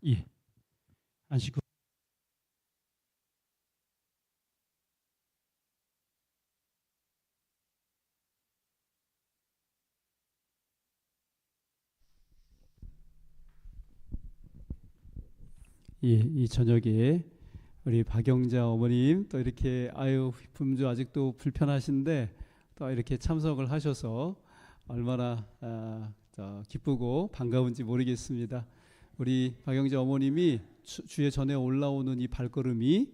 예, 안식구. 예, 이 저녁에 우리 박영자 어머님 또 이렇게 아유 품주 아직도 불편하신데 또 이렇게 참석을 하셔서 얼마나 기쁘고 반가운지 모르겠습니다. 우리 박영자 어머님이 주의 전에 올라오는 이 발걸음이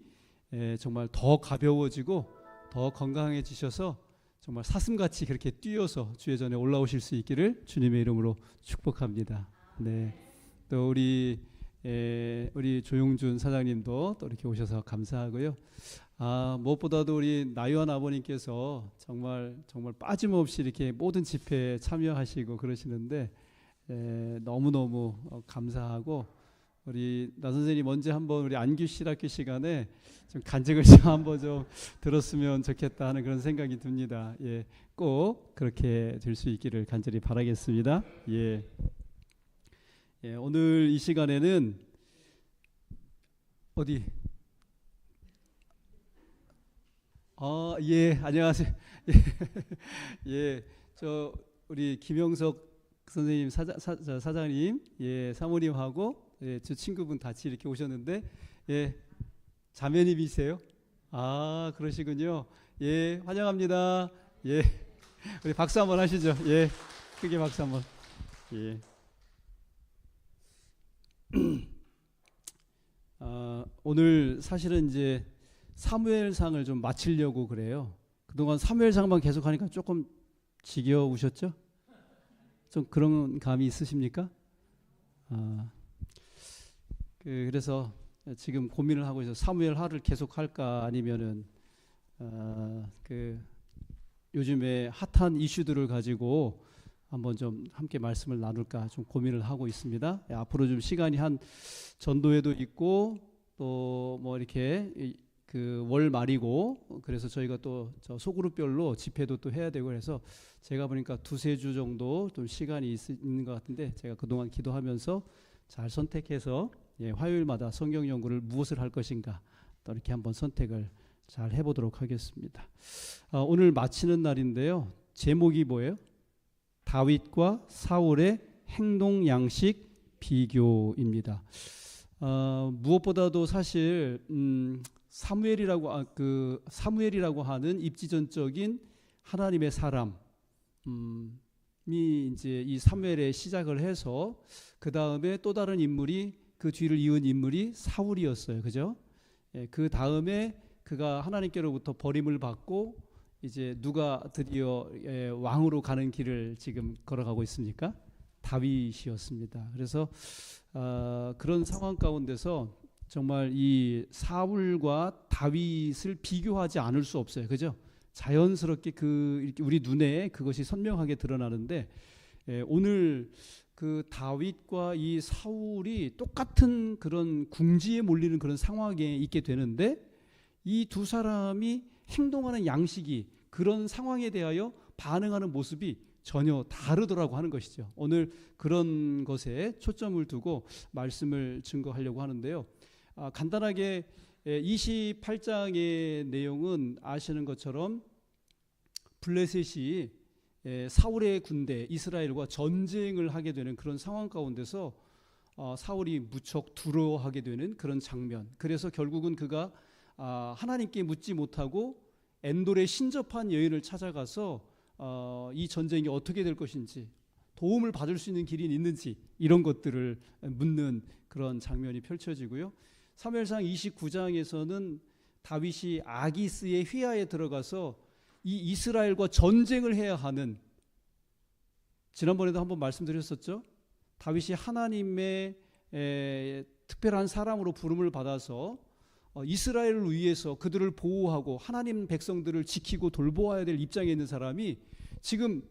정말 더 가벼워지고 더 건강해지셔서 정말 사슴같이 그렇게 뛰어서 주의 전에 올라오실 수 있기를 주님의 이름으로 축복합니다. 네. 또 우리 조용준 사장님도 또 이렇게 오셔서 감사하고요. 무엇보다도 우리 나유한 아버님께서 정말 빠짐없이 이렇게 모든 집회에 참여하시고 그러시는데 너무너무 감사하고, 우리 나 선생님 언제 한번 우리 안규 실학교 시간에 좀 간증을 좀 한번 좀 들었으면 좋겠다 하는 그런 생각이 듭니다. 예, 꼭 그렇게 될 수 있기를 간절히 바라겠습니다. 예. 예, 오늘 이 시간에는 어디? 예, 안녕하세요. 예, 예, 우리 김영석 선생님 사장님, 예, 사모님하고 예, 저 친구분 같이 이렇게 오셨는데, 예, 자매님이세요? 그러시군요. 예, 환영합니다. 예, 우리 박수 한번 하시죠. 예, 크게 박수 한번. 예. 오늘 사실은 이제 사무엘상을 좀 마치려고 그래요. 그동안 사무엘상만 계속하니까 조금 지겨우셨죠? 좀 그런 감이 있으십니까? 그래서 지금 고민을 하고 있어요. 사무엘하를 계속할까 아니면은 요즘에 핫한 이슈들을 가지고 한번 좀 함께 말씀을 나눌까 좀 고민을 하고 있습니다. 앞으로 좀 시간이 한 전도회도 있고 또 뭐 이렇게 그 월 말이고, 그래서 저희가 또 저 소그룹별로 집회도 또 해야 되고, 그래서 제가 보니까 두세 주 정도 좀 시간이 있는 것 같은데, 제가 그동안 기도하면서 잘 선택해서 화요일마다 성경 연구를 무엇을 할 것인가 또 이렇게 한번 선택을 잘 해보도록 하겠습니다. 오늘 마치는 날인데요. 제목이 뭐예요? 다윗과 사울의 행동 양식 비교입니다. 무엇보다도 사실 사무엘이라고 하는 입지전적인 하나님의 사람이 이제 이 사무엘에 시작을 해서 그 다음에 또 다른 인물이, 그 뒤를 이은 인물이 사울이었어요. 그죠? 그 다음에 그가 하나님께로부터 버림을 받고 이제 누가 드디어 왕으로 가는 길을 지금 걸어가고 있습니까? 다윗이었습니다. 그래서 그런 상황 가운데서 정말 이 사울과 다윗을 비교하지 않을 수 없어요. 그죠? 자연스럽게 이렇게 우리 눈에 그것이 선명하게 드러나는데, 오늘 그 다윗과 이 사울이 똑같은 그런 궁지에 몰리는 그런 상황에 있게 되는데, 이 두 사람이 행동하는 양식이, 그런 상황에 대하여 반응하는 모습이 전혀 다르더라고 하는 것이죠. 오늘 그런 것에 초점을 두고 말씀을 증거하려고 하는데요. 간단하게 28장의 내용은 아시는 것처럼 블레셋이 사울의 군대 이스라엘과 전쟁을 하게 되는 그런 상황 가운데서 사울이 무척 두려워하게 되는 그런 장면. 그래서 결국은 그가 하나님께 묻지 못하고 엔돌의 신접한 여인을 찾아가서 이 전쟁이 어떻게 될 것인지, 도움을 받을 수 있는 길이 있는지, 이런 것들을 묻는 그런 장면이 펼쳐지고요. 사무엘상 29장에서는 다윗이 아기스의 휘하에 들어가서 이 이스라엘과 전쟁을 해야 하는, 지난번에도 한번 말씀드렸었죠. 다윗이 하나님의 특별한 사람으로 부름을 받아서 이스라엘을 위해서 그들을 보호하고 하나님 백성들을 지키고 돌보아야 될 입장에 있는 사람이 지금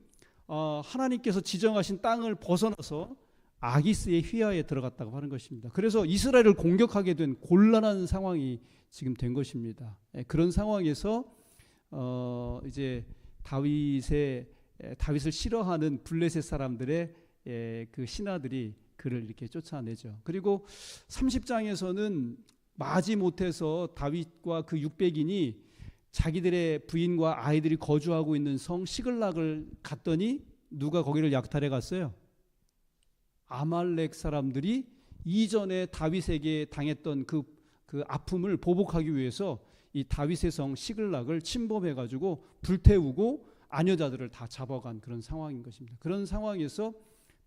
하나님께서 지정하신 땅을 벗어나서 아기스의 휘하에 들어갔다고 하는 것입니다. 그래서 이스라엘을 공격하게 된 곤란한 상황이 지금 된 것입니다. 그런 상황에서 이제 다윗을 싫어하는 블레셋 사람들의 그 신하들이 그를 이렇게 쫓아내죠. 그리고 30장에서는 마지 못해서 다윗과 그 600인이 자기들의 부인과 아이들이 거주하고 있는 성 시글락을 갔더니 누가 거기를 약탈해 갔어요? 아말렉 사람들이 이전에 다윗에게 당했던 그 아픔을 보복하기 위해서 이 다윗의 성 시글락을 침범해 가지고 불태우고 아녀자들을 다 잡아간 그런 상황인 것입니다. 그런 상황에서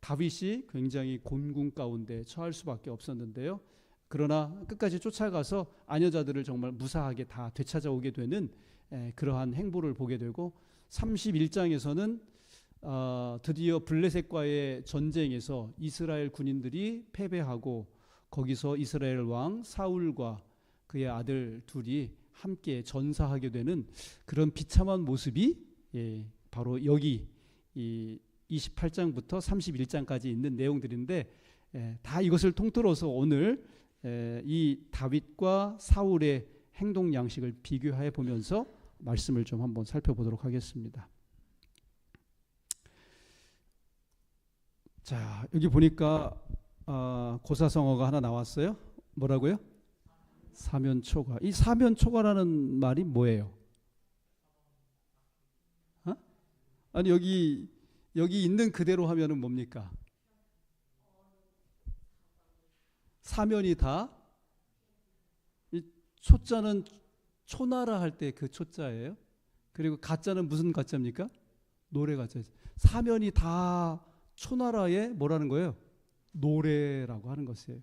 다윗이 굉장히 곤궁 가운데 처할 수밖에 없었는데요. 그러나 끝까지 쫓아가서 아녀자들을 정말 무사하게 다 되찾아오게 되는 그러한 행보를 보게 되고 31장에서는 드디어 블레셋과의 전쟁에서 이스라엘 군인들이 패배하고 거기서 이스라엘 왕 사울과 그의 아들 둘이 함께 전사하게 되는 그런 비참한 모습이 바로 여기 이 28장부터 31장까지 있는 내용들인데 다 이것을 통틀어서 오늘 이 다윗과 사울의 행동 양식을 비교해 보면서 말씀을 좀 한번 살펴보도록 하겠습니다. 자, 여기 보니까 고사성어가 하나 나왔어요. 뭐라고요? 사면초가. 이 사면초가라는 말이 뭐예요? 아니 여기 있는 그대로 하면은 뭡니까? 사면이 다. 이 초자는 초나라 할 때 그 초자예요. 그리고 가자는 무슨 가자입니까? 노래 가자. 사면이 다 초나라의 뭐라는 거예요? 노래라고 하는 것이에요.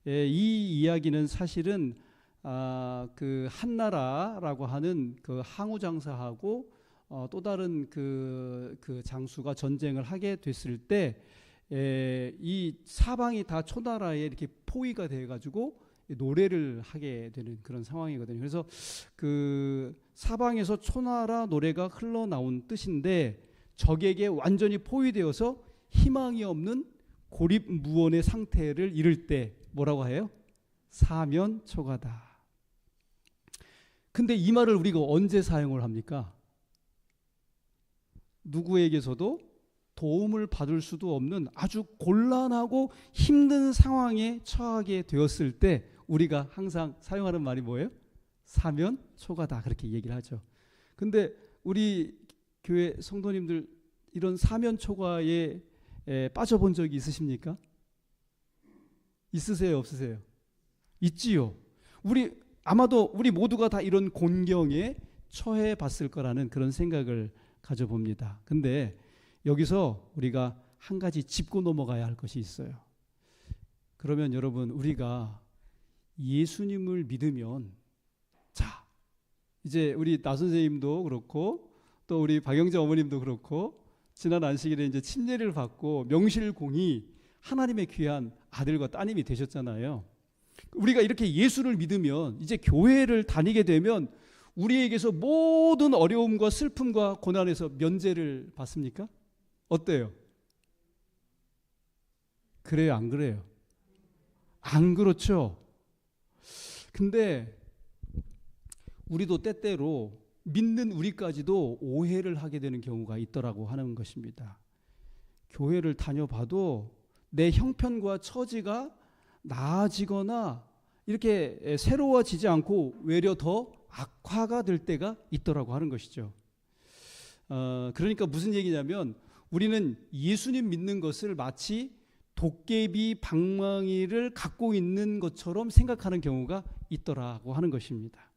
이 이야기는 사실은 그 한나라라고 하는 그 항우장사하고 또 다른 그 장수가 전쟁을 하게 됐을 때 이 사방이 다 초나라에 이렇게 포위가 돼 가지고 노래를 하게 되는 그런 상황이거든요. 그래서 그 사방에서 초나라 노래가 흘러나온 뜻인데 적에게 완전히 포위되어서 희망이 없는 고립무원의 상태를 이를 때 뭐라고 해요? 사면초가다. 근데 이 말을 우리가 언제 사용을 합니까? 누구에게서도 도움을 받을 수도 없는 아주 곤란하고 힘든 상황에 처하게 되었을 때 우리가 항상 사용하는 말이 뭐예요? 사면초가다, 그렇게 얘기를 하죠. 근데 우리 교회 성도님들 이런 사면초가에 빠져본 적이 있으십니까? 있으세요, 없으세요? 있지요. 아마도 우리 모두가 다 이런 곤경에 처해 봤을 거라는 그런 생각을 가져봅니다. 근데 여기서 우리가 한 가지 짚고 넘어가야 할 것이 있어요. 그러면 여러분, 우리가 예수님을 믿으면, 자, 이제 우리 나 선생님도 그렇고 또 우리 박영자 어머님도 그렇고 지난 안식일에 이제 침례를 받고 명실공히 하나님의 귀한 아들과 따님이 되셨잖아요. 우리가 이렇게 예수를 믿으면 이제 교회를 다니게 되면 우리에게서 모든 어려움과 슬픔과 고난에서 면제를 받습니까? 어때요? 그래요, 안 그래요? 안 그렇죠? 근데 우리도 때때로 믿는 우리까지도 오해를 하게 되는 경우가 있더라고 하는 것입니다. 교회를 다녀봐도 내 형편과 처지가 나아지거나 이렇게 새로워지지 않고 외려 더 악화가 될 때가 있더라고 하는 것이죠. 그러니까 무슨 얘기냐면 우리는 예수님 믿는 것을 마치 도깨비 방망이를 갖고 있는 것처럼 생각하는 경우가 있더라고 하는 것입니다.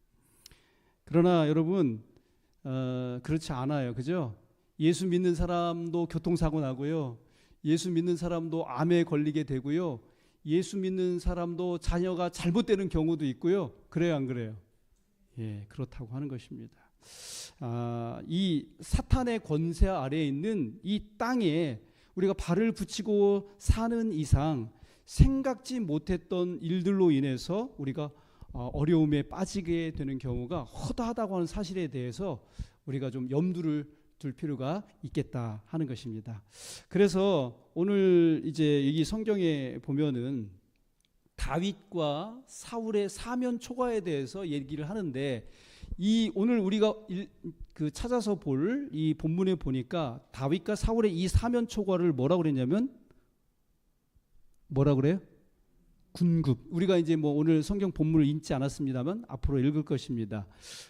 그러나 여러분, 그렇지 않아요. 그죠? 예수 믿는 사람도 교통사고 나고요. 예수 믿는 사람도 암에 걸리게 되고요. 예수 믿는 사람도 자녀가 잘못되는 경우도 있고요. 그래요, 안 그래요? 예, 그렇다고 하는 것입니다. 이 사탄의 권세 아래에 있는 이 땅에 우리가 발을 붙이고 사는 이상 생각지 못했던 일들로 인해서 우리가 어려움에 빠지게 되는 경우가 허다하다고 하는 사실에 대해서 우리가 좀 염두를 둘 필요가 있겠다 하는 것입니다. 그래서 오늘 이제 여기 성경에 보면은 다윗과 사울의 사면 초과에 대해서 얘기를 하는데 이 오늘 우리가 찾아서 볼 이 본문에 보니까 다윗과 사울의 이 사면 초과를 뭐라고 그랬냐면 뭐라 그래요? 군급. 우리가 이제 뭐 오늘 성경 본문을 읽지 않았습니다만 앞으로 읽을 것입니다.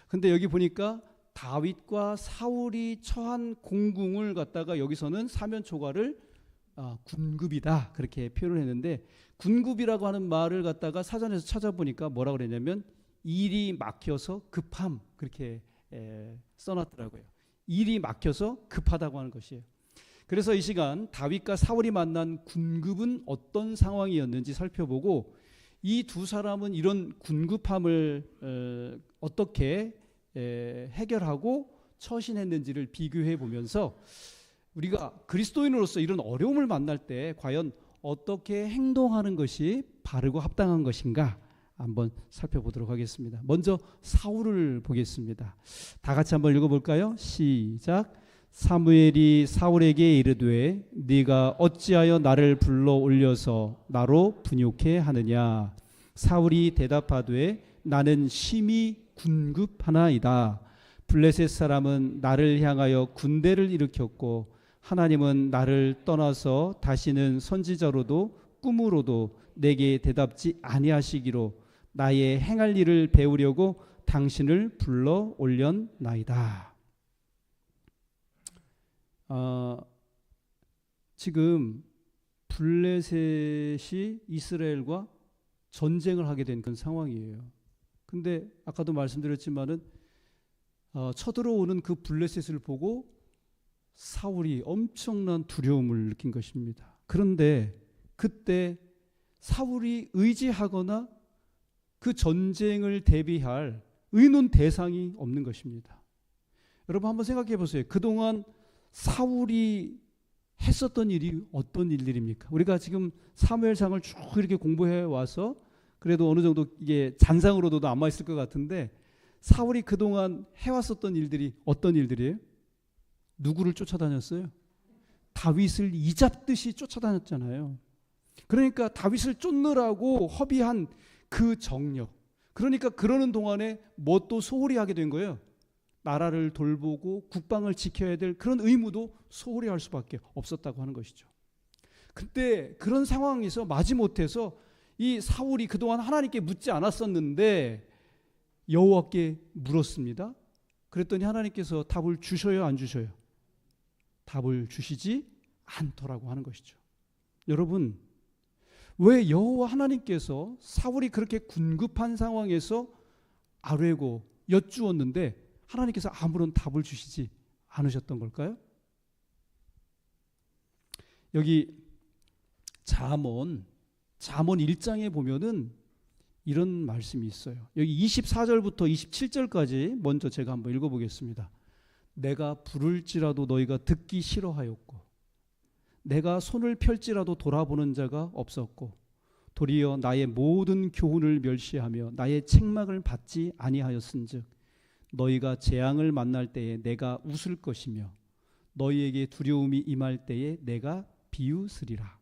근데 여기 보니까 다윗과 사울이 처한 공궁을 갖다가 여기서는 사면초가를 군급이다 그렇게 표현을 했는데, 군급이라고 하는 말을 갖다가 사전에서 찾아보니까 뭐라 그랬냐면 일이 막혀서 급함 그렇게 써놨더라고요. 일이 막혀서 급하다고 하는 것이에요. 그래서 이 시간 다윗과 사울이 만난 군급은 어떤 상황이었는지 살펴보고, 이 두 사람은 이런 군급함을 어떻게 해결하고 처신했는지를 비교해 보면서 우리가 그리스도인으로서 이런 어려움을 만날 때 과연 어떻게 행동하는 것이 바르고 합당한 것인가 한번 살펴보도록 하겠습니다. 먼저 사울을 보겠습니다. 다 같이 한번 읽어볼까요? 시작. 사무엘이 사울에게 이르되 네가 어찌하여 나를 불러 올려서 나로 분욕해 하느냐. 사울이 대답하되 나는 심히 군급하나이다. 블레셋 사람은 나를 향하여 군대를 일으켰고 하나님은 나를 떠나서 다시는 선지자로도 꿈으로도 내게 대답지 아니하시기로 나의 행할 일을 배우려고 당신을 불러 올렸나이다. 지금 블레셋이 이스라엘과 전쟁을 하게 된 그런 상황이에요. 근데 아까도 말씀드렸지만은 쳐들어오는 그 블레셋을 보고 사울이 엄청난 두려움을 느낀 것입니다. 그런데 그때 사울이 의지하거나 그 전쟁을 대비할 의논 대상이 없는 것입니다. 여러분 한번 생각해 보세요. 그동안 사울이 했었던 일이 어떤 일들입니까? 우리가 지금 사무엘상을 쭉 이렇게 공부해 와서 그래도 어느 정도 이게 잔상으로도 남아 있을 것 같은데, 사울이 그동안 해왔었던 일들이 어떤 일들이에요? 누구를 쫓아다녔어요? 다윗을 이잡듯이 쫓아다녔잖아요. 그러니까 다윗을 쫓느라고 허비한 그 정력, 그러니까 그러는 동안에 뭐 또 소홀히 하게 된 거예요. 나라를 돌보고 국방을 지켜야 될 그런 의무도 소홀히 할 수밖에 없었다고 하는 것이죠. 그때 그런 상황에서 마지못해서 이 사울이 그동안 하나님께 묻지 않았었는데 여호와께 물었습니다. 그랬더니 하나님께서 답을 주셔요, 안 주셔요? 답을 주시지 않더라고 하는 것이죠. 여러분, 왜 여호와 하나님께서 사울이 그렇게 군급한 상황에서 아뢰고 여쭈었는데 하나님께서 아무런 답을 주시지 않으셨던 걸까요? 여기 잠언 1장에 보면은 이런 말씀이 있어요. 여기 24절부터 27절까지 먼저 제가 한번 읽어보겠습니다. 내가 부를지라도 너희가 듣기 싫어하였고 내가 손을 펼지라도 돌아보는 자가 없었고 도리어 나의 모든 교훈을 멸시하며 나의 책망을 받지 아니하였은즉 너희가 재앙을 만날 때에 내가 웃을 것이며 너희에게 두려움이 임할 때에 내가 비웃으리라.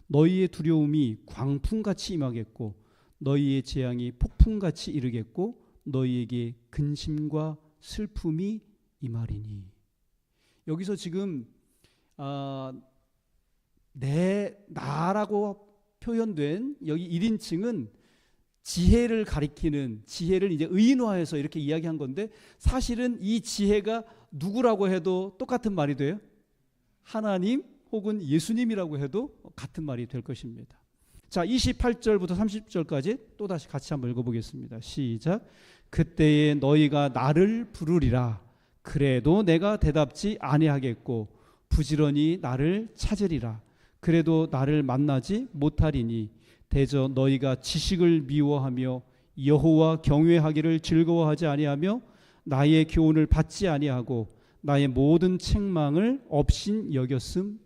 너희의 두려움이 광풍같이 임하겠고 너희의 재앙이 폭풍같이 이르겠고 너희에게 근심과 슬픔이 임하리니. 여기서 지금 나라고 표현된 여기 1인칭은 지혜를 가리키는, 지혜를 이제 의인화해서 이렇게 이야기한 건데, 사실은 이 지혜가 누구라고 해도 똑같은 말이 돼요. 하나님 혹은 예수님이라고 해도 같은 말이 될 것입니다. 자, 28절부터 30절까지 또다시 같이 한번 읽어보겠습니다. 시작. 그때에 너희가 나를 부르리라. 그래도 내가 대답지 아니하겠고 부지런히 나를 찾으리라. 그래도 나를 만나지 못하리니 대저 너희가 지식을 미워하며 여호와 경외하기를 즐거워하지 아니하며 나의 교훈을 받지 아니하고 나의 모든 책망을 업신 여겼음.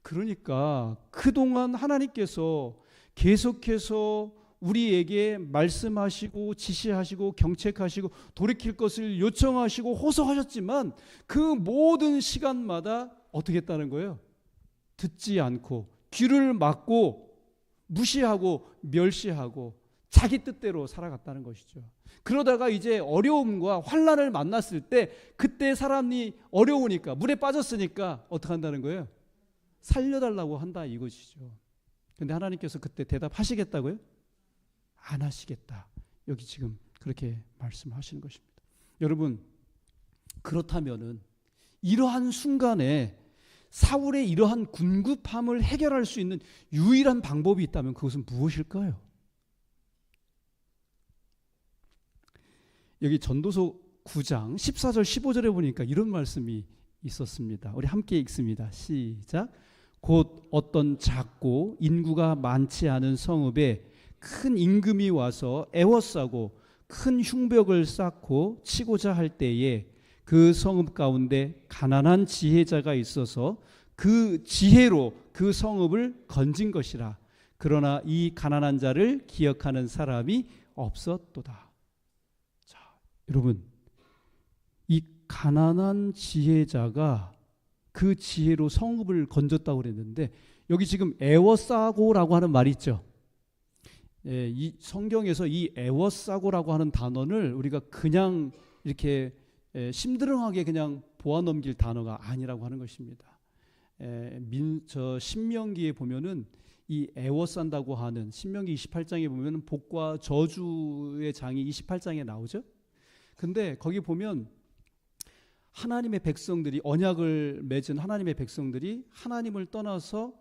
그러니까 그동안 하나님께서 계속해서 우리에게 말씀하시고 지시하시고 경책하시고 돌이킬 것을 요청하시고 호소하셨지만 그 모든 시간마다 어떻게 했다는 거예요? 듣지 않고 귀를 막고 무시하고 멸시하고 자기 뜻대로 살아갔다는 것이죠. 그러다가 이제 어려움과 환난을 만났을 때 그때 사람이 어려우니까 물에 빠졌으니까 어떻게 한다는 거예요? 살려달라고 한다 이것이죠. 근데 하나님께서 그때 대답하시겠다고요? 안 하시겠다. 여기 지금 그렇게 말씀하시는 것입니다. 여러분, 그렇다면은 이러한 순간에 사울의 이러한 궁급함을 해결할 수 있는 유일한 방법이 있다면 그것은 무엇일까요? 여기 전도서 9장 14절 15절에 보니까 이런 말씀이 있었습니다. 우리 함께 읽습니다. 시작. 곧 어떤 작고 인구가 많지 않은 성읍에 큰 임금이 와서 애워싸고 큰 흉벽을 쌓고 치고자 할 때에 그 성읍 가운데 가난한 지혜자가 있어서 그 지혜로 그 성읍을 건진 것이라. 그러나 이 가난한 자를 기억하는 사람이 없었도다. 자, 여러분, 이 가난한 지혜자가 그 지혜로 성읍을 건졌다고 그랬는데 여기 지금 애워싸고라고 하는 말이 있죠. 이 성경에서 이 애워싸고라고 하는 단어를 우리가 그냥 이렇게 심드렁하게 그냥 보아 넘길 단어가 아니라고 하는 것입니다. 신명기에 보면은 이 애워싼다고 하는 신명기 28장에 보면은 복과 저주의 장이 28장에 나오죠. 근데 거기 보면 하나님의 백성들이 언약을 맺은 하나님의 백성들이 하나님을 떠나서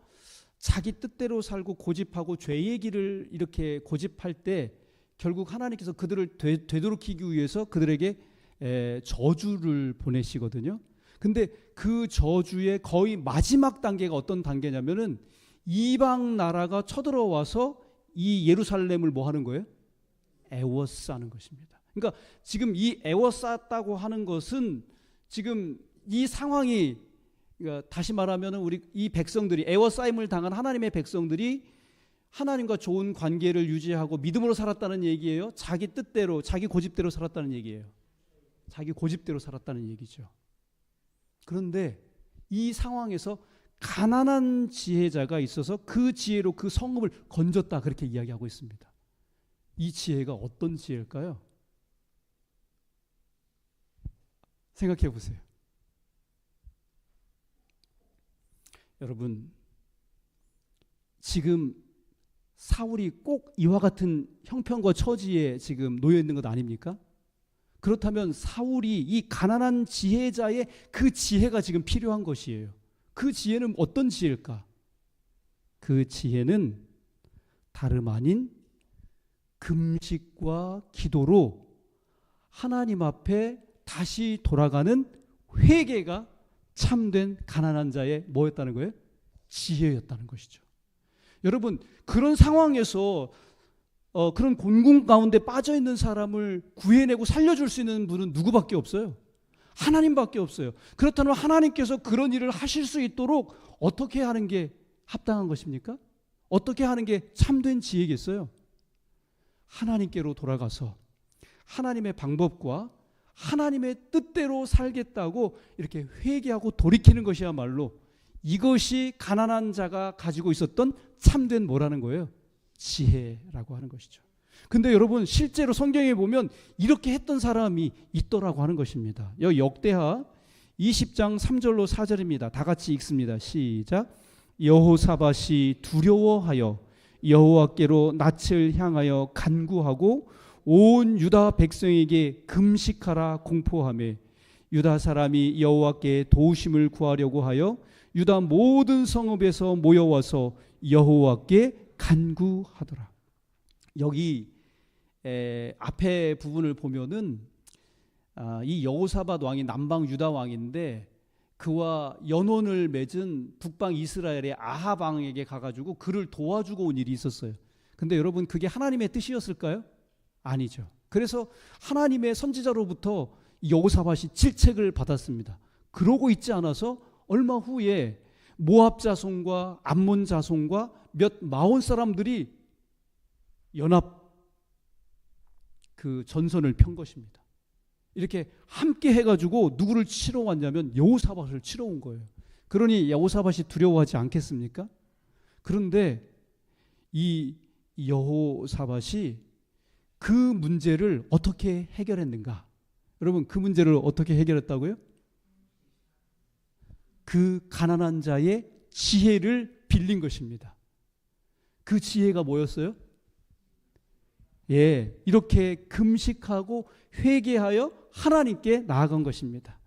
자기 뜻대로 살고 고집하고 죄의 길을 이렇게 고집할 때 결국 하나님께서 그들을 되도록이기 위해서 그들에게 저주를 보내시거든요. 근데 그 저주의 거의 마지막 단계가 어떤 단계냐면은 이방 나라가 쳐들어와서 이 예루살렘을 뭐 하는 거예요? 애워싸는 것입니다. 그러니까 지금 이 애워쌌다고 하는 것은 지금 이 상황이, 그러니까 다시 말하면은 우리 이 백성들이 애워싸임을 당한 하나님의 백성들이 하나님과 좋은 관계를 유지하고 믿음으로 살았다는 얘기예요? 자기 뜻대로 자기 고집대로 살았다는 얘기예요? 자기 고집대로 살았다는 얘기죠. 그런데 이 상황에서 가난한 지혜자가 있어서 그 지혜로 그 성읍을 건졌다, 그렇게 이야기하고 있습니다. 이 지혜가 어떤 지혜일까요? 생각해 보세요. 여러분, 지금 사울이 꼭 이와 같은 형편과 처지에 지금 놓여 있는 것 아닙니까? 그렇다면 사울이 이 가난한 지혜자의 그 지혜가 지금 필요한 것이에요. 그 지혜는 어떤 지혜일까? 그 지혜는 다름 아닌 금식과 기도로 하나님 앞에 다시 돌아가는 회개가 참된 가난한 자의 뭐였다는 거예요? 지혜였다는 것이죠. 여러분, 그런 상황에서 그런 곤궁 가운데 빠져있는 사람을 구해내고 살려줄 수 있는 분은 누구밖에 없어요? 하나님밖에 없어요. 그렇다면 하나님께서 그런 일을 하실 수 있도록 어떻게 하는 게 합당한 것입니까? 어떻게 하는 게 참된 지혜겠어요? 하나님께로 돌아가서 하나님의 방법과 하나님의 뜻대로 살겠다고 이렇게 회개하고 돌이키는 것이야말로 이것이 가난한 자가 가지고 있었던 참된 뭐라는 거예요? 지혜라고 하는 것이죠. 근데 여러분, 실제로 성경에 보면 이렇게 했던 사람이 있더라고 하는 것입니다. 여기 역대하 20장 3절로 4절입니다. 다 같이 읽습니다. 시작. 여호사밧이 두려워하여 여호와께로 낯을 향하여 간구하고 온 유다 백성에게 금식하라 공포하며 유다 사람이 여호와께 도우심을 구하려고 하여 유다 모든 성읍에서 모여와서 여호와께 간구하더라. 여기 앞에 부분을 보면은 이 여호사밧 왕이 남방 유다 왕인데 그와 연원을 맺은 북방 이스라엘의 아합 왕에게 가가지고 그를 도와주고 온 일이 있었어요. 근데 여러분, 그게 하나님의 뜻이었을까요? 아니죠. 그래서 하나님의 선지자로부터 여호사밧이 질책을 받았습니다. 그러고 있지 않아서 얼마 후에 모압 자손과 암몬 자손과 몇 마온 사람들이 연합 그 전선을 편 것입니다. 이렇게 함께 해가지고 누구를 치러 왔냐면 여호사밧을 치러 온 거예요. 그러니 여호사밧이 두려워하지 않겠습니까? 그런데 이 여호사밧이 그 문제를 어떻게 해결했는가? 여러분, 그 문제를 어떻게 해결했다고요? 그 가난한 자의 지혜를 빌린 것입니다. 그 지혜가 뭐였어요? 예, 이렇게 금식하고 회개하여 하나님께 나아간 것입니다.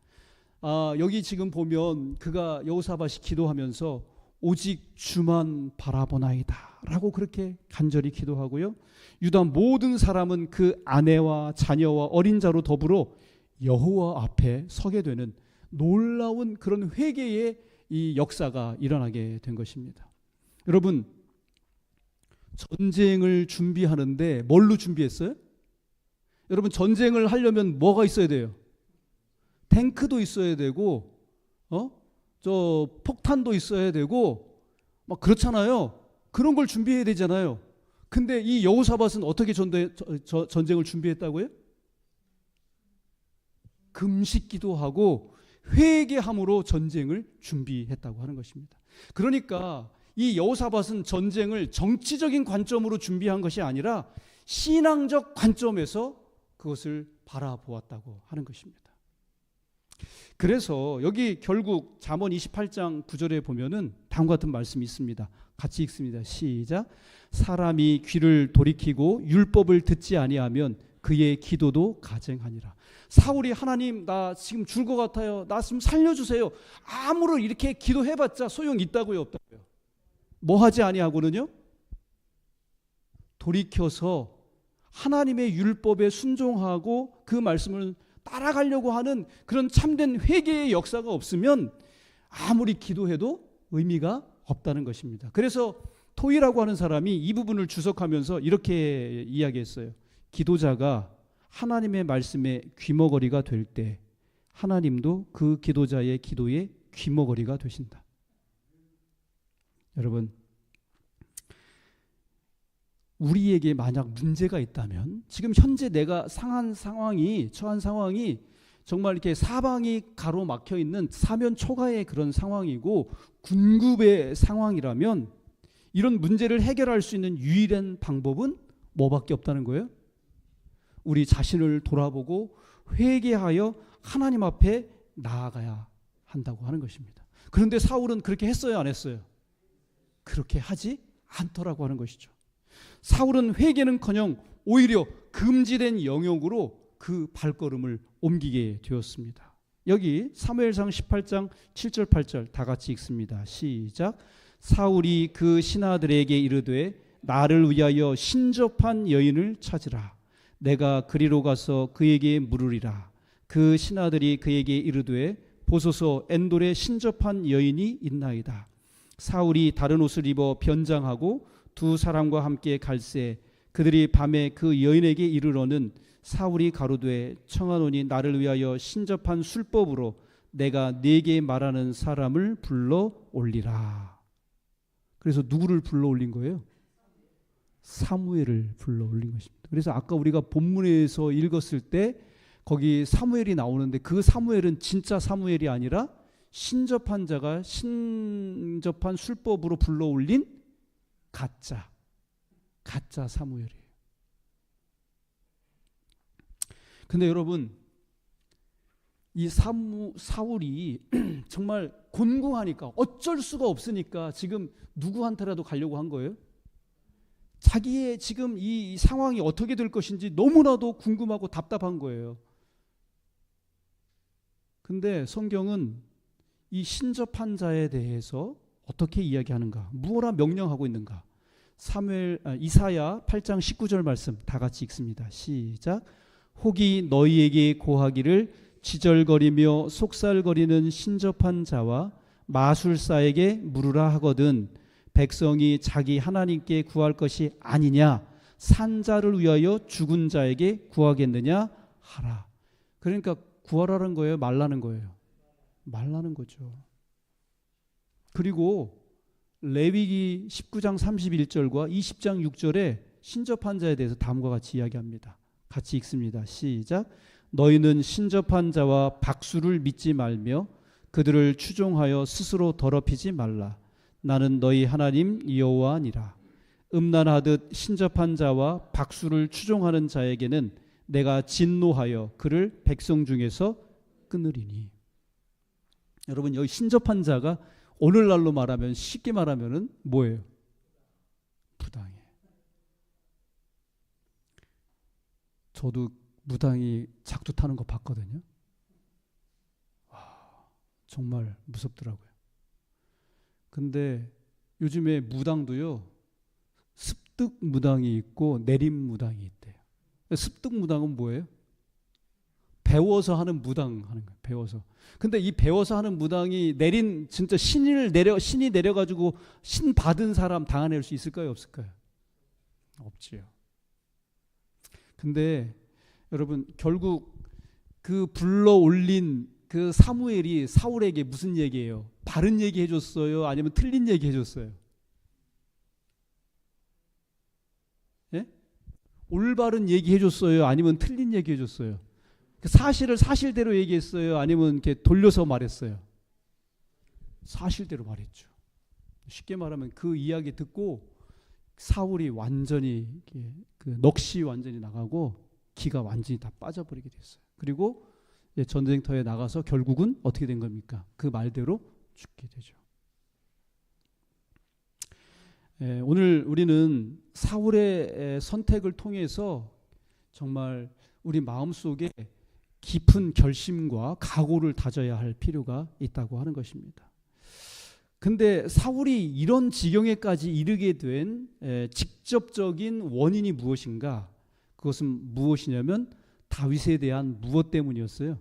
여기 지금 보면 그가 여호사밧이 기도하면서 오직 주만 바라보나이다 라고 그렇게 간절히 기도하고요. 유다 모든 사람은 그 아내와 자녀와 어린 자로 더불어 여호와 앞에 서게 되는 놀라운 그런 회개의 이 역사가 일어나게 된 것입니다. 여러분, 전쟁을 준비하는데 뭘로 준비했어요? 여러분, 전쟁을 하려면 뭐가 있어야 돼요? 탱크도 있어야 되고, 저 폭탄도 있어야 되고, 막 그렇잖아요. 그런 걸 준비해야 되잖아요. 근데 이 여호사밧은 어떻게 전쟁을 준비했다고요? 금식 기도하고 회개함으로 전쟁을 준비했다고 하는 것입니다. 그러니까 이 여호사밧은 전쟁을 정치적인 관점으로 준비한 것이 아니라 신앙적 관점에서 그것을 바라보았다고 하는 것입니다. 그래서 여기 결국 잠언 28장 9절에 보면은 다음과 같은 말씀이 있습니다. 같이 읽습니다. 시작. 사람이 귀를 돌이키고 율법을 듣지 아니하면 그의 기도도 가증하니라. 사울이 하나님 나 지금 죽을 것 같아요. 나 좀 살려주세요. 아무런 이렇게 기도해봤자 소용 있다고요, 없다고요? 뭐 하지 아니하고는요? 돌이켜서 하나님의 율법에 순종하고 그 말씀을 따라가려고 하는 그런 참된 회개의 역사가 없으면 아무리 기도해도 의미가 없다는 것입니다. 그래서 토이라고 하는 사람이 이 부분을 주석하면서 이렇게 이야기했어요. 기도자가 하나님의 말씀에 귀머거리가 될 때 하나님도 그 기도자의 기도에 귀머거리가 되신다. 여러분, 우리에게 만약 문제가 있다면 지금 현재 내가 처한 상황이 정말 이렇게 사방이 가로막혀 있는 사면 초가의 그런 상황이고 군급의 상황이라면 이런 문제를 해결할 수 있는 유일한 방법은 뭐밖에 없다는 거예요? 우리 자신을 돌아보고 회개하여 하나님 앞에 나아가야 한다고 하는 것입니다. 그런데 사울은 그렇게 했어요, 안 했어요? 그렇게 하지 않더라고 하는 것이죠. 사울은 회개는커녕 오히려 금지된 영역으로 그 발걸음을 옮기게 되었습니다. 여기 사무엘상 18장 7절 8절 다 같이 읽습니다. 시작. 사울이 그 신하들에게 이르되 나를 위하여 신접한 여인을 찾으라. 내가 그리로 가서 그에게 물으리라. 그 신하들이 그에게 이르되 보소서 엔돌에 신접한 여인이 있나이다. 사울이 다른 옷을 입어 변장하고 두 사람과 함께 갈새 그들이 밤에 그 여인에게 이르러는 사울이 가로되 청하노니 나를 위하여 신접한 술법으로 내가 네게 말하는 사람을 불러 올리라. 그래서 누구를 불러 올린 거예요? 사무엘을 불러 올린 것입니다. 그래서 아까 우리가 본문에서 읽었을 때 거기 사무엘이 나오는데 그 사무엘은 진짜 사무엘이 아니라 신접한 자가 신접한 술법으로 불러 올린 가짜 사무엘이에요. 근데 여러분, 이 사울이 정말 곤궁하니까 어쩔 수가 없으니까 지금 누구한테라도 가려고 한 거예요. 자기의 지금 이 상황이 어떻게 될 것인지 너무나도 궁금하고 답답한 거예요. 근데 성경은 이 신접한 자에 대해서 어떻게 이야기하는가, 무엇라 명령하고 있는가. 이사야 8장 19절 말씀 다 같이 읽습니다. 시작. 혹이 너희에게 고하기를 지절거리며 속살거리는 신접한 자와 마술사에게 물으라 하거든 백성이 자기 하나님께 구할 것이 아니냐 산자를 위하여 죽은 자에게 구하겠느냐 하라. 그러니까 구하라는 거예요, 말라는 거예요? 말라는 거죠. 그리고 레위기 19장 31절과 20장 6절에 신접한 자에 대해서 다음과 같이 이야기합니다. 같이 읽습니다. 시작. 너희는 신접한 자와 박수를 믿지 말며 그들을 추종하여 스스로 더럽히지 말라. 나는 너희 하나님 여호와니라. 음란하듯 신접한 자와 박수를 추종하는 자에게는 내가 진노하여 그를 백성 중에서 끊으리니. 여러분, 여기 신접한 자가 오늘날로 말하면 쉽게 말하면은 뭐예요? 무당에. 저도 무당이 작두 타는 거 봤거든요. 와, 정말 무섭더라고요. 근데 요즘에 무당도요, 습득 무당이 있고 내림 무당이 있대요. 습득 무당은 뭐예요? 배워서 하는 무당 하는 거예요. 배워서. 근데 이 배워서 하는 무당이 진짜 신이 내려가지고 신 받은 사람 당해낼 수 있을까요? 없을까요? 없지요. 근데 여러분, 결국 그 불러 올린 그 사무엘이 사울에게 무슨 얘기예요? 바른 얘기 해줬어요? 아니면 틀린 얘기 해줬어요? 예? 올바른 얘기 해줬어요? 아니면 틀린 얘기 해줬어요? 사실을 사실대로 얘기했어요? 아니면 이렇게 돌려서 말했어요? 사실대로 말했죠. 쉽게 말하면 그 이야기 듣고 사울이 완전히 그 넋이 완전히 나가고 기가 완전히 다 빠져버리게 됐어요. 그리고 전쟁터에 나가서 결국은 어떻게 된 겁니까? 그 말대로 죽게 되죠. 오늘 우리는 사울의 선택을 통해서 정말 우리 마음속에 깊은 결심과 각오를 다져야 할 필요가 있다고 하는 것입니다. 근데 사울이 이런 지경에까지 이르게 된 직접적인 원인이 무엇인가? 그것은 무엇이냐면 다윗에 대한 무엇 때문이었어요?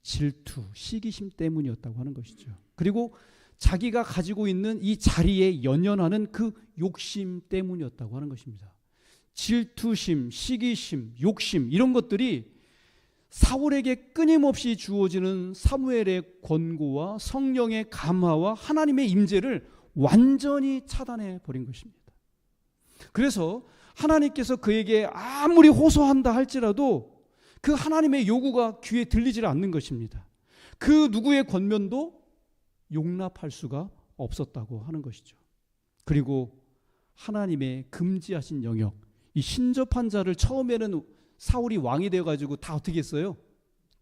질투, 시기심 때문이었다고 하는 것이죠. 그리고 자기가 가지고 있는 이 자리에 연연하는 그 욕심 때문이었다고 하는 것입니다. 질투심, 시기심, 욕심 이런 것들이 사울에게 끊임없이 주어지는 사무엘의 권고와 성령의 감화와 하나님의 임재를 완전히 차단해 버린 것입니다. 그래서 하나님께서 그에게 아무리 호소한다 할지라도 그 하나님의 요구가 귀에 들리질 않는 것입니다. 그 누구의 권면도 용납할 수가 없었다고 하는 것이죠. 그리고 하나님의 금지하신 영역, 이 신접한 자를 처음에는 사울이 왕이 되어가지고 다 어떻게 했어요?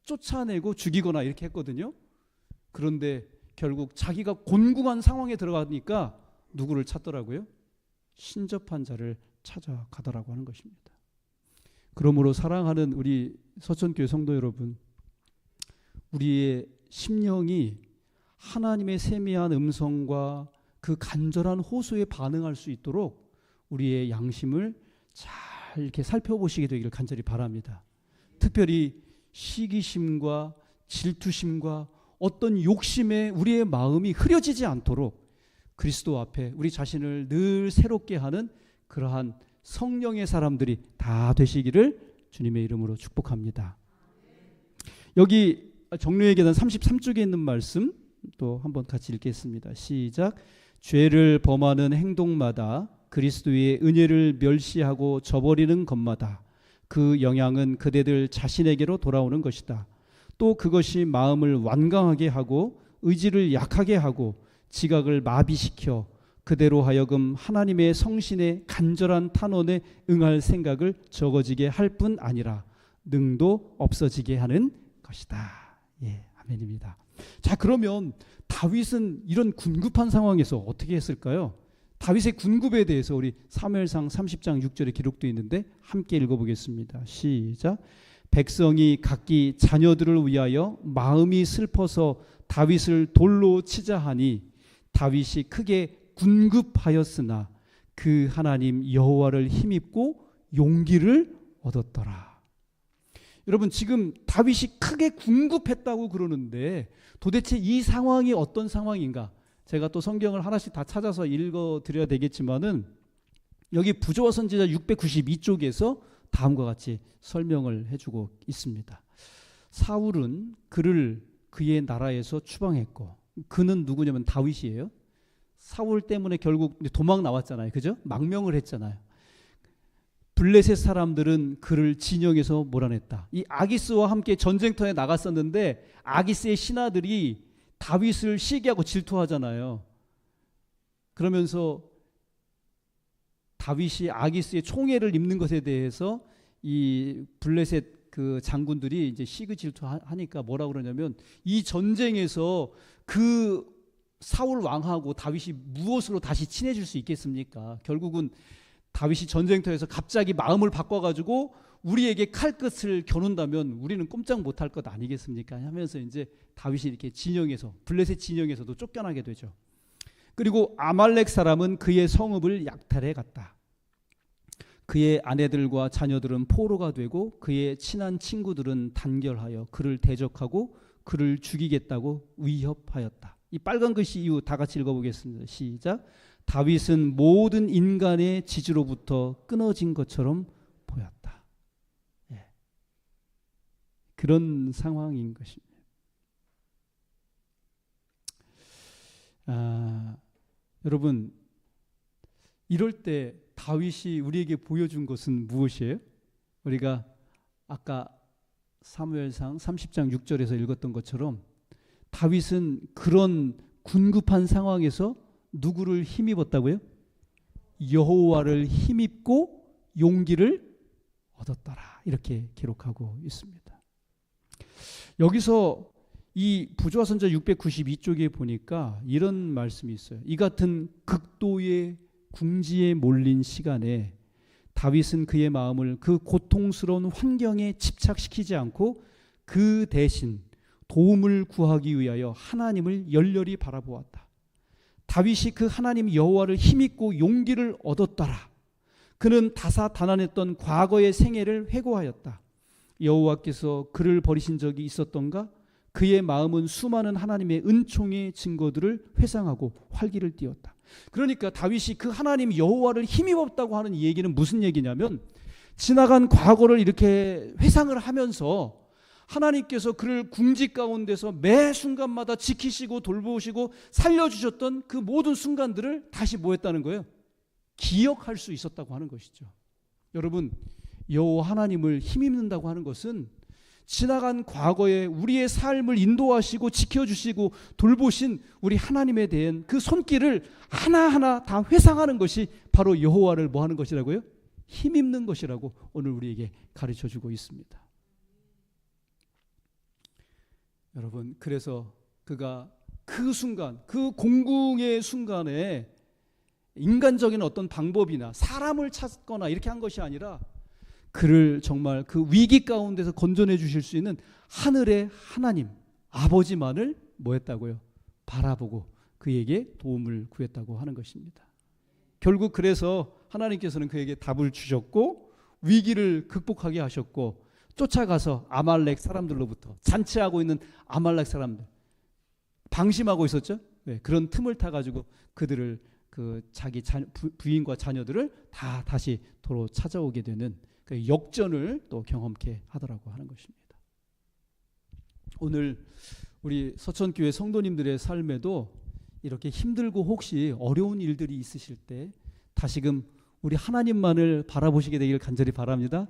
쫓아내고 죽이거나 이렇게 했거든요. 그런데 결국 자기가 곤궁한 상황에 들어가니까 누구를 찾더라고요? 신접한 자를 찾아가더라고 하는 것입니다. 그러므로 사랑하는 우리 서천교회 성도 여러분, 우리의 심령이 하나님의 세미한 음성과 그 간절한 호소에 반응할 수 있도록 우리의 양심을 잘 이렇게 살펴보시게 되기를 간절히 바랍니다. 특별히 시기심과 질투심과 어떤 욕심에 우리의 마음이 흐려지지 않도록 그리스도 앞에 우리 자신을 늘 새롭게 하는 그러한 성령의 사람들이 다 되시기를 주님의 이름으로 축복합니다. 여기 정료의 계단 33쪽에 있는 말씀 또 한번 같이 읽겠습니다. 시작. 죄를 범하는 행동마다 그리스도의 은혜를 멸시하고 저버리는 것마다 그 영향은 그대들 자신에게로 돌아오는 것이다. 또 그것이 마음을 완강하게 하고 의지를 약하게 하고 지각을 마비시켜 그대로 하여금 하나님의 성신의 간절한 탄원에 응할 생각을 적어지게 할 뿐 아니라 능도 없어지게 하는 것이다. 예, 아멘입니다. 자, 그러면 다윗은 이런 군급한 상황에서 어떻게 했을까요? 다윗의 군급에 대해서 우리 사무엘상 30장 6절에 기록되어 있는데 함께 읽어보겠습니다. 시작. 백성이 각기 자녀들을 위하여 마음이 슬퍼서 다윗을 돌로 치자 하니 다윗이 크게 군급하였으나 그 하나님 여호와를 힘입고 용기를 얻었더라. 여러분, 지금 다윗이 크게 군급했다고 그러는데 도대체 이 상황이 어떤 상황인가? 제가 또 성경을 하나씩 다 찾아서 읽어드려야 되겠지만은 여기 부조와 선지자 692쪽에서 다음과 같이 설명을 해주고 있습니다. 사울은 그를 그의 나라에서 추방했고, 그는 누구냐면 다윗이에요. 사울 때문에 결국 도망 나왔잖아요. 그죠? 망명을 했잖아요. 블레셋 사람들은 그를 진영에서 몰아냈다. 이 아기스와 함께 전쟁터에 나갔었는데 아기스의 신하들이 다윗을 시기하고 질투하잖아요. 그러면서 다윗이 아기스의 총애를 입는 것에 대해서 이 블레셋 그 장군들이 이제 시기 질투하니까 뭐라 그러냐면 이 전쟁에서 그 사울 왕하고 다윗이 무엇으로 다시 친해질 수 있겠습니까? 결국은 다윗이 전쟁터에서 갑자기 마음을 바꿔가지고 우리에게 칼끝을 겨눈다면 우리는 꼼짝 못할 것 아니겠습니까? 하면서 이제 다윗이 이렇게 진영에서, 블레셋 진영에서도 쫓겨나게 되죠. 그리고 아말렉 사람은 그의 성읍을 약탈해 갔다. 그의 아내들과 자녀들은 포로가 되고 그의 친한 친구들은 단결하여 그를 대적하고 그를 죽이겠다고 위협하였다. 이 빨간 글씨 이후 다 같이 읽어보겠습니다. 시작. 다윗은 모든 인간의 지지로부터 끊어진 것처럼 보였다. 예. 그런 상황인 것입니다. 여러분, 이럴 때 다윗이 우리에게 보여준 것은 무엇이에요? 우리가 아까 사무엘상 30장 6절에서 읽었던 것처럼 다윗은 그런 군급한 상황에서 누구를 힘입었다고요? 여호와를 힘입고 용기를 얻었더라. 이렇게 기록하고 있습니다. 여기서 이 부조화선자 692쪽에 보니까 이런 말씀이 있어요. 이 같은 극도의 궁지에 몰린 시간에 다윗은 그의 마음을 그 고통스러운 환경에 집착시키지 않고 그 대신 도움을 구하기 위하여 하나님을 열렬히 바라보았다. 다윗이 그 하나님 여호와를 힘입고 용기를 얻었더라. 그는 다사다난했던 과거의 생애를 회고하였다. 여호와께서 그를 버리신 적이 있었던가? 그의 마음은 수많은 하나님의 은총의 증거들을 회상하고 활기를 띠었다. 그러니까 다윗이 그 하나님 여호와를 힘입었다고 하는 이 얘기는 무슨 얘기냐면, 지나간 과거를 이렇게 회상을 하면서 하나님께서 그를 궁지 가운데서 매 순간마다 지키시고 돌보시고 살려주셨던 그 모든 순간들을 다시 뭐 했다는 거예요? 기억할 수 있었다고 하는 것이죠. 여러분, 여호와 하나님을 힘입는다고 하는 것은 지나간 과거에 우리의 삶을 인도하시고 지켜주시고 돌보신 우리 하나님에 대한 그 손길을 하나하나 다 회상하는 것이 바로 여호와를 뭐 하는 것이라고요? 힘입는 것이라고 오늘 우리에게 가르쳐주고 있습니다. 여러분, 그래서 그가 그 순간, 그 공궁의 순간에 인간적인 어떤 방법이나 사람을 찾거나 이렇게 한 것이 아니라 그를 정말 그 위기 가운데서 건져내 주실 수 있는 하늘의 하나님 아버지만을 뭐 했다고요? 바라보고 그에게 도움을 구했다고 하는 것입니다. 결국 그래서 하나님께서는 그에게 답을 주셨고 위기를 극복하게 하셨고 쫓아가서 아말렉 사람들로부터, 잔치하고 있는 아말렉 사람들 방심하고 있었죠. 네, 그런 틈을 타가지고 그들을 그 자기 부인과 자녀들을 다 다시 도로 찾아오게 되는 그 역전을 또 경험케 하더라고 하는 것입니다. 오늘 우리 서천교회 성도님들의 삶에도 이렇게 힘들고 혹시 어려운 일들이 있으실 때 다시금 우리 하나님만을 바라보시게 되기를 간절히 바랍니다.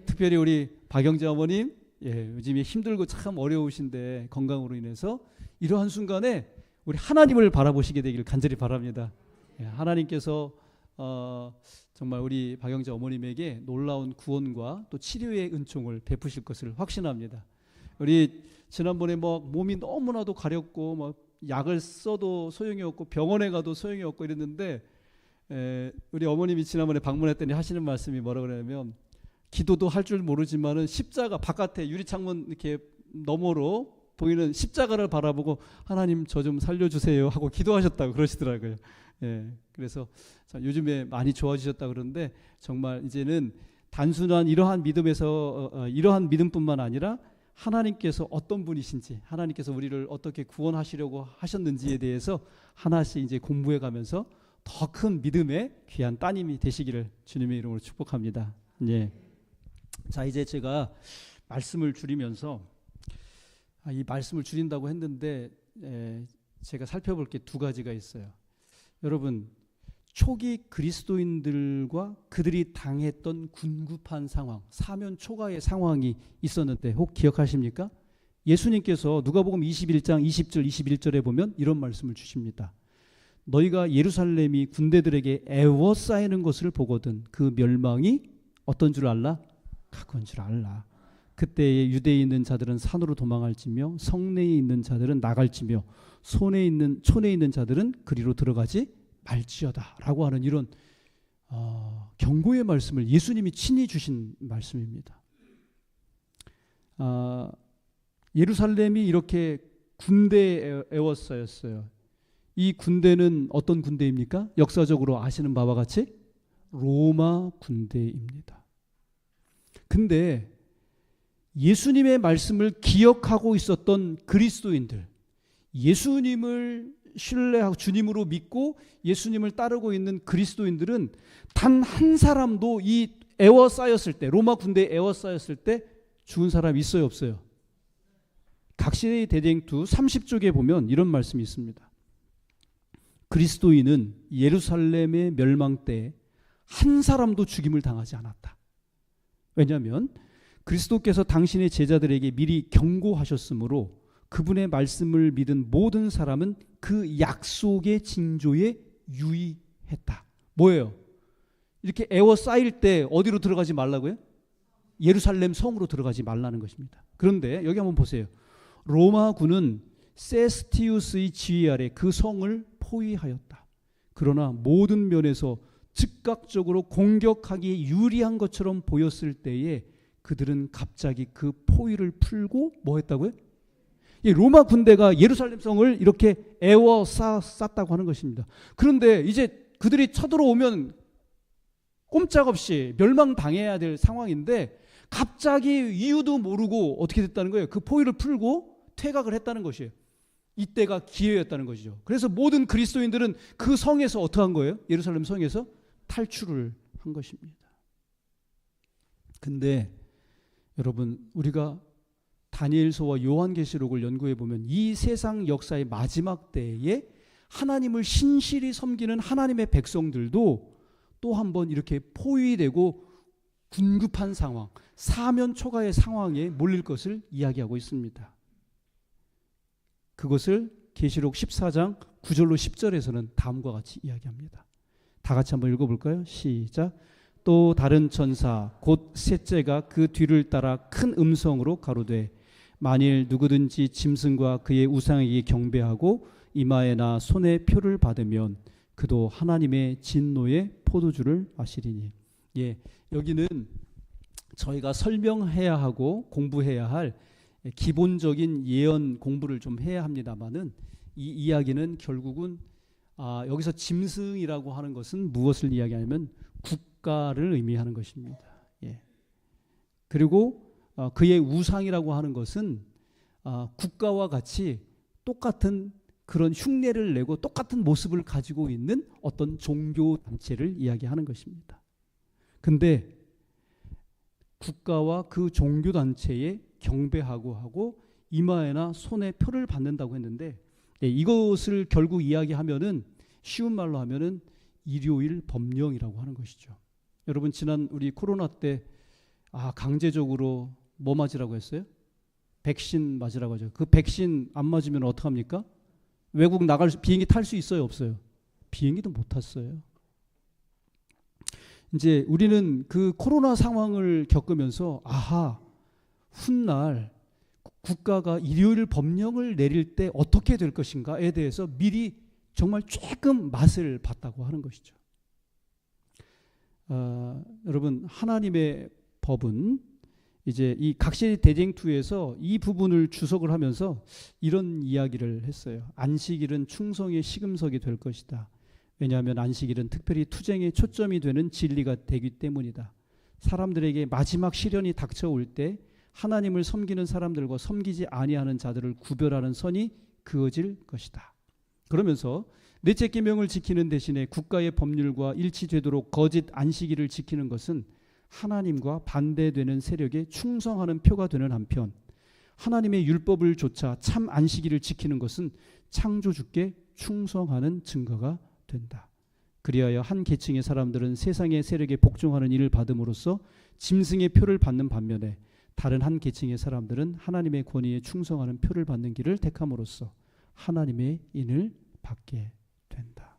특별히 우리 박영자 어머님, 요즘에 힘들고 참 어려우신데 건강으로 인해서 이러한 순간에 우리 하나님을 바라보시게 되기를 간절히 바랍니다. 하나님께서 정말 우리 박영자 어머님에게 놀라운 구원과 또 치료의 은총을 베푸실 것을 확신합니다. 우리 지난번에 몸이 너무나도 가렵고 약을 써도 소용이 없고 병원에 가도 소용이 없고 이랬는데 우리 어머님이 지난번에 방문했더니 하시는 말씀이 뭐라고 그러냐면, 기도도 할 줄 모르지만은 십자가 바깥에 유리창문 이렇게 너머로 보이는 십자가를 바라보고 하나님 저 좀 살려주세요 하고 기도하셨다고 그러시더라고요. 그래서 요즘에 많이 좋아지셨다 그러는데 정말 이제는 단순한 이러한 믿음에서 이러한 믿음뿐만 아니라 하나님께서 어떤 분이신지, 하나님께서 우리를 어떻게 구원하시려고 하셨는지에 대해서 하나씩 이제 공부해 가면서 더 큰 믿음의 귀한 따님이 되시기를 주님의 이름으로 축복합니다. 자, 이제 제가 말씀을 줄이면서 이 말씀을 줄인다고 했는데 제가 살펴볼 게 두 가지가 있어요. 여러분, 초기 그리스도인들과 그들이 당했던 군급한 상황, 사면 초가의 상황이 있었는데 혹 기억하십니까? 예수님께서 누가복음 21장 20절 21절에 보면 이런 말씀을 주십니다. 너희가 예루살렘이 군대들에게 애워싸이는 것을 보거든 그 멸망이 어떤 줄 알라? 가까운 줄 알라. 그때에 유대에 있는 자들은 산으로 도망할지며 성내에 있는 자들은 나갈지며 촌에 있는 자들은 그리로 들어가지 말지어다라고 하는 이런 경고의 말씀을 예수님이 친히 주신 말씀입니다. 예루살렘이 이렇게 군대에 에워싸였어요. 이 군대는 어떤 군대입니까? 역사적으로 아시는 바와 같이 로마 군대입니다. 근데 예수님의 말씀을 기억하고 있었던 그리스도인들, 예수님을 신뢰하고 주님으로 믿고 예수님을 따르고 있는 그리스도인들은 단 한 사람도 이 에워싸였을 때, 로마 군대에 에워싸였을 때 죽은 사람 있어요, 없어요? 각시의 대쟁투 30쪽에 보면 이런 말씀이 있습니다. 그리스도인은 예루살렘의 멸망 때 한 사람도 죽임을 당하지 않았다. 왜냐하면 그리스도께서 당신의 제자들에게 미리 경고하셨으므로 그분의 말씀을 믿은 모든 사람은 그 약속의 징조에 유의했다. 뭐예요? 이렇게 에워싸일 때 어디로 들어가지 말라고요? 예루살렘 성으로 들어가지 말라는 것입니다. 그런데 여기 한번 보세요. 로마군은 세스티우스의 지휘 아래 그 성을 포위하였다. 그러나 모든 면에서 즉각적으로 공격하기 유리한 것처럼 보였을 때에 그들은 갑자기 그 포위를 풀고 뭐 했다고요? 이 로마 군대가 예루살렘 성을 이렇게 에워쌌다고 하는 것입니다. 그런데 이제 그들이 쳐들어오면 꼼짝없이 멸망당해야 될 상황인데 갑자기 이유도 모르고 어떻게 됐다는 거예요? 그 포위를 풀고 퇴각을 했다는 것이에요. 이때가 기회였다는 것이죠. 그래서 모든 그리스도인들은 그 성에서 어떻게 한 거예요? 예루살렘 성에서 탈출을 한 것입니다. 근데 여러분, 우리가 다니엘서와 요한계시록을 연구해 보면 이 세상 역사의 마지막 때에 하나님을 신실히 섬기는 하나님의 백성들도 또 한 번 이렇게 포위되고 군급한 상황, 사면초가의 상황에 몰릴 것을 이야기하고 있습니다. 그것을 계시록 14장 9절로 10절에서는 다음과 같이 이야기합니다. 다 같이 한번 읽어볼까요? 시작. 또 다른 천사 곧 셋째가 그 뒤를 따라 큰 음성으로 가로되 만일 누구든지 짐승과 그의 우상에게 경배하고 이마에나 손에 표를 받으면 그도 하나님의 진노의 포도주를 마시리니. 예, 여기는 저희가 설명해야 하고 공부해야 할 기본적인 예언 공부를 좀 해야 합니다만은 이 이야기는 결국은 여기서 짐승이라고 하는 것은 무엇을 이야기하냐면 국가를 의미하는 것입니다. 예. 그리고 그의 우상이라고 하는 것은 국가와 같이 똑같은 그런 흉내를 내고 똑같은 모습을 가지고 있는 어떤 종교 단체를 이야기하는 것입니다. 근데 국가와 그 종교 단체에 경배하고 하고 이마에나 손에 표를 받는다고 했는데 이것을 결국 이야기하면은 쉬운 말로 하면은 일요일 법령이라고 하는 것이죠. 여러분 지난 우리 코로나 때 강제적으로 뭐 맞으라고 했어요? 백신 맞으라고 하죠. 그 백신 안 맞으면 어떡합니까? 외국 나갈 비행기 탈 수 있어요, 없어요? 비행기도 못 탔어요. 이제 우리는 그 코로나 상황을 겪으면서 훗날 국가가 일요일 법령을 내릴 때 어떻게 될 것인가에 대해서 미리 정말 조금 맛을 봤다고 하는 것이죠. 여러분 하나님의 법은 이제 이 각시 대쟁투에서 이 부분을 주석을 하면서 이런 이야기를 했어요. 안식일은 충성의 시금석이 될 것이다. 왜냐하면 안식일은 특별히 투쟁의 초점이 되는 진리가 되기 때문이다. 사람들에게 마지막 시련이 닥쳐올 때 하나님을 섬기는 사람들과 섬기지 아니하는 자들을 구별하는 선이 그어질 것이다. 그러면서 넷째 계명을 지키는 대신에 국가의 법률과 일치되도록 거짓 안식일을 지키는 것은 하나님과 반대되는 세력에 충성하는 표가 되는 한편 하나님의 율법을 조차 참 안식일을 지키는 것은 창조주께 충성하는 증거가 된다. 그리하여 한 계층의 사람들은 세상의 세력에 복종하는 일을 받음으로써 짐승의 표를 받는 반면에 다른 한 계층의 사람들은 하나님의 권위에 충성하는 표를 받는 길을 택함으로써 하나님의 인을 받게 된다.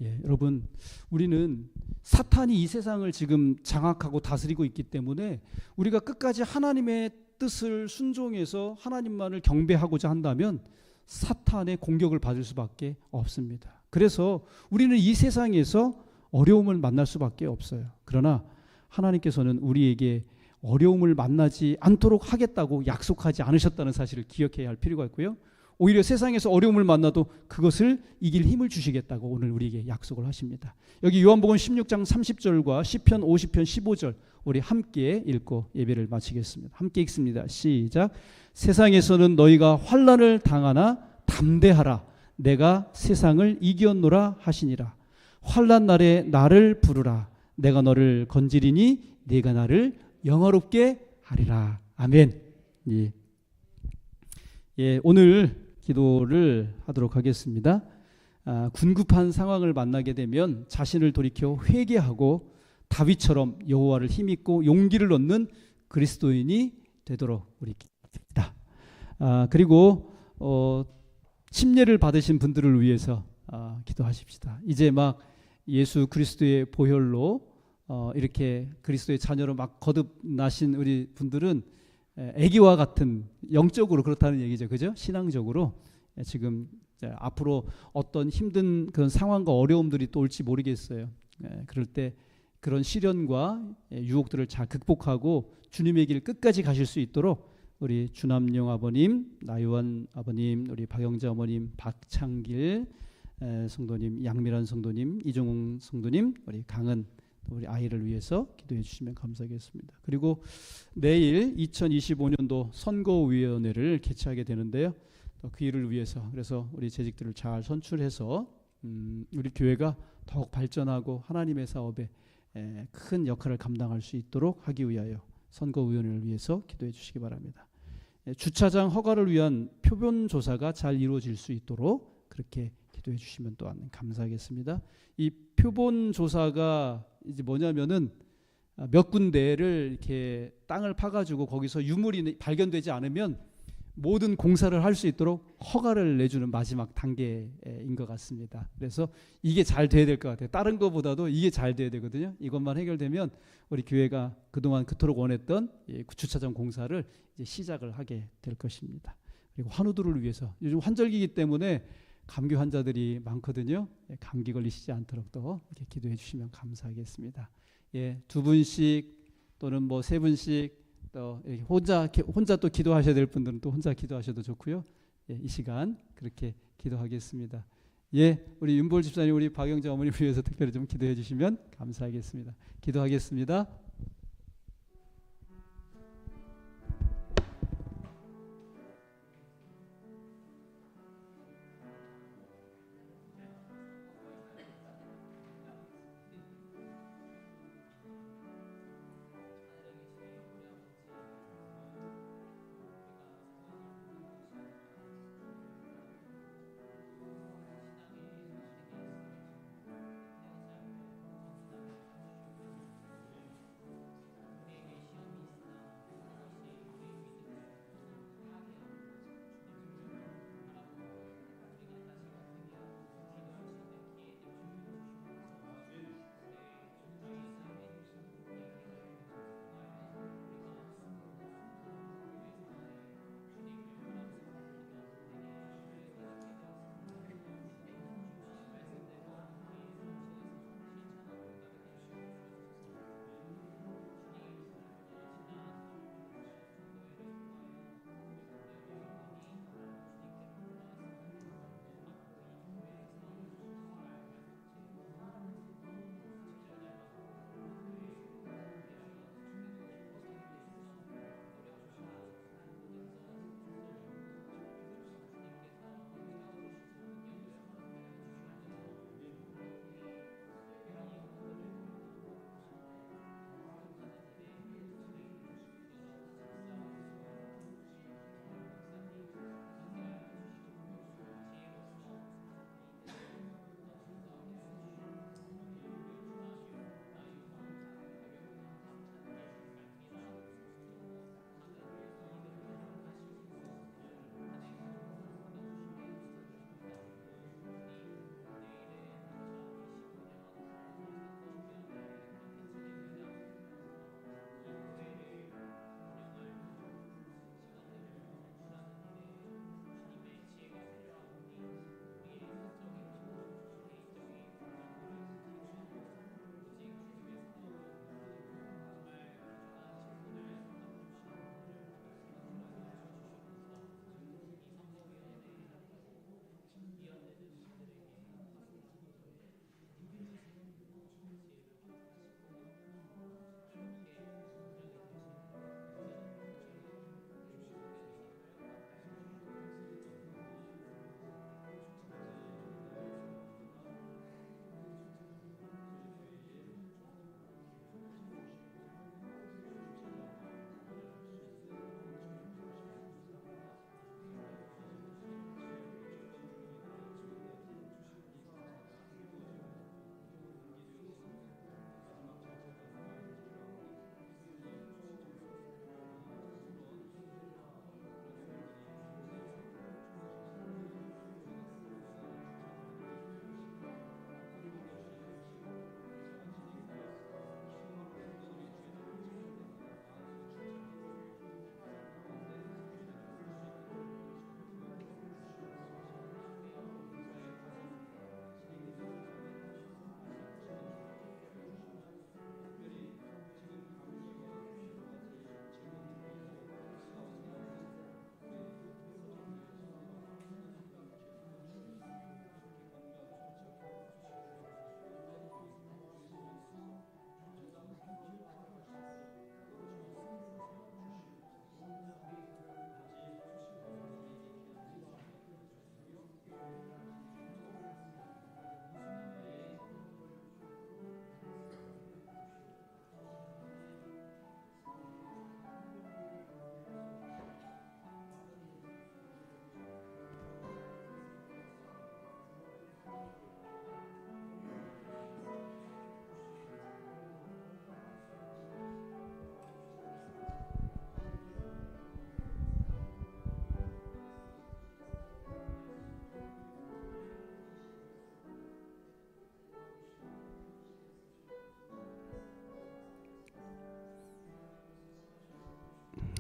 예, 여러분 우리는 사탄이 이 세상을 지금 장악하고 다스리고 있기 때문에 우리가 끝까지 하나님의 뜻을 순종해서 하나님만을 경배하고자 한다면 사탄의 공격을 받을 수밖에 없습니다. 그래서 우리는 이 세상에서 어려움을 만날 수밖에 없어요. 그러나 하나님께서는 우리에게 어려움을 만나지 않도록 하겠다고 약속하지 않으셨다는 사실을 기억해야 할 필요가 있고요. 오히려 세상에서 어려움을 만나도 그것을 이길 힘을 주시겠다고 오늘 우리에게 약속을 하십니다. 여기 요한복음 16장 30절과 시편 50편 15절 우리 함께 읽고 예배를 마치겠습니다. 함께 읽습니다. 시작. 세상에서는 너희가 환난을 당하나 담대하라. 내가 세상을 이겼노라 하시니라. 환난 날에 나를 부르라. 내가 너를 건지리니 네가 나를 영화롭게 하리라. 아멘. 예, 오늘 기도를 하도록 하겠습니다. 군급한 상황을 만나게 되면 자신을 돌이켜 회개하고 다윗처럼 여호와를 힘입고 용기를 얻는 그리스도인이 되도록 우리 기도합니다. 그리고 침례를 받으신 분들을 위해서 기도하십시다. 이제 막 예수 그리스도의 보혈로 이렇게 그리스도의 자녀로 막 거듭나신 우리 분들은 아기와 같은, 영적으로 그렇다는 얘기죠. 그죠? 신앙적으로 지금 앞으로 어떤 힘든 그런 상황과 어려움들이 또 올지 모르겠어요. 그럴 때 그런 시련과 유혹들을 잘 극복하고 주님의 길 끝까지 가실 수 있도록 우리 주남용 아버님, 나요한 아버님, 우리 박영자 어머님, 박창길 성도님, 양미란 성도님, 이종웅 성도님, 우리 강은 우리 아이를 위해서 기도해 주시면 감사하겠습니다. 그리고 내일 2025년도 선거위원회를 개최하게 되는데요. 그 일을 위해서, 그래서 우리 재직들을 잘 선출해서 우리 교회가 더욱 발전하고 하나님의 사업에 큰 역할을 감당할 수 있도록 하기 위하여 선거위원회를 위해서 기도해 주시기 바랍니다. 주차장 허가를 위한 표본 조사가 잘 이루어질 수 있도록 그렇게 기도해 주시면 또한 감사하겠습니다. 이 표본 조사가 이제 뭐냐면은 몇 군데를 이렇게 땅을 파가지고 거기서 유물이 발견되지 않으면 모든 공사를 할 수 있도록 허가를 내주는 마지막 단계인 것 같습니다. 그래서 이게 잘 돼야 될 것 같아요. 다른 것보다도 이게 잘 돼야 되거든요. 이것만 해결되면 우리 교회가 그동안 그토록 원했던 주차장 공사를 이제 시작을 하게 될 것입니다. 그리고 환우들을 위해서, 요즘 환절기이기 때문에 감기 환자들이 많거든요. 감기 걸리시지 않도록 또 이렇게 기도해 주시면 감사하겠습니다. 두 분씩 또는 뭐 세 분씩 또 혼자 또 기도하셔야 될 분들은 또 혼자 기도하셔도 좋고요. 이 시간 그렇게 기도하겠습니다. 우리 윤볼 집사님, 우리 박영자 어머님 위해서 특별히 좀 기도해 주시면 감사하겠습니다. 기도하겠습니다.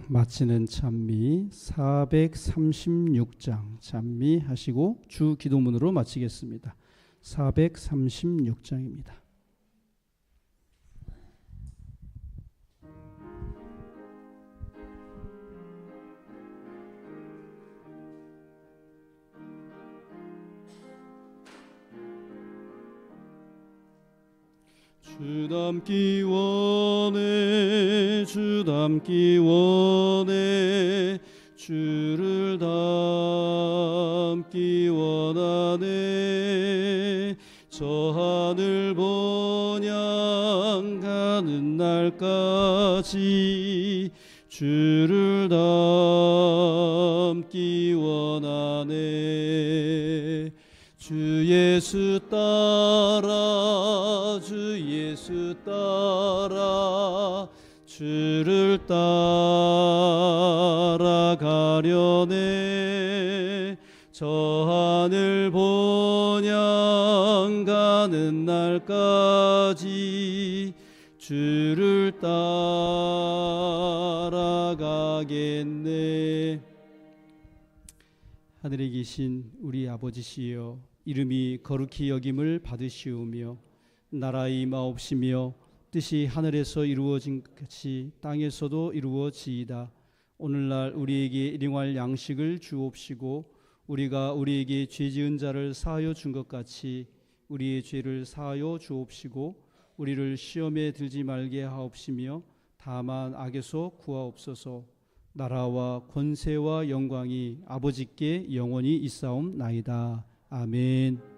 마치는 찬미 436장 찬미하시고 주 기도문으로 마치겠습니다. 436장입니다. 주 닮기 원해 주 닮기 원해 주를 닮기 원하네 저 하늘 번영 가는 날까지 주를 닮기 원하네 주 예수 따라 주 예수 따라 주를 따라가려네 저 하늘 본향 가는 날까지 주를 따라가겠네. 하늘에 계신 우리 아버지시여 이름이 거룩히 여김을 받으시오며 나라의 임하옵시며 뜻이 하늘에서 이루어진 것 같이 땅에서도 이루어지이다. 오늘날 우리에게 일용할 양식을 주옵시고 우리가 우리에게 죄지은 자를 사하여 준 것 같이 우리의 죄를 사하여 주옵시고 우리를 시험에 들지 말게 하옵시며 다만 악에서 구하옵소서. 나라와 권세와 영광이 아버지께 영원히 있사옵나이다. 아멘.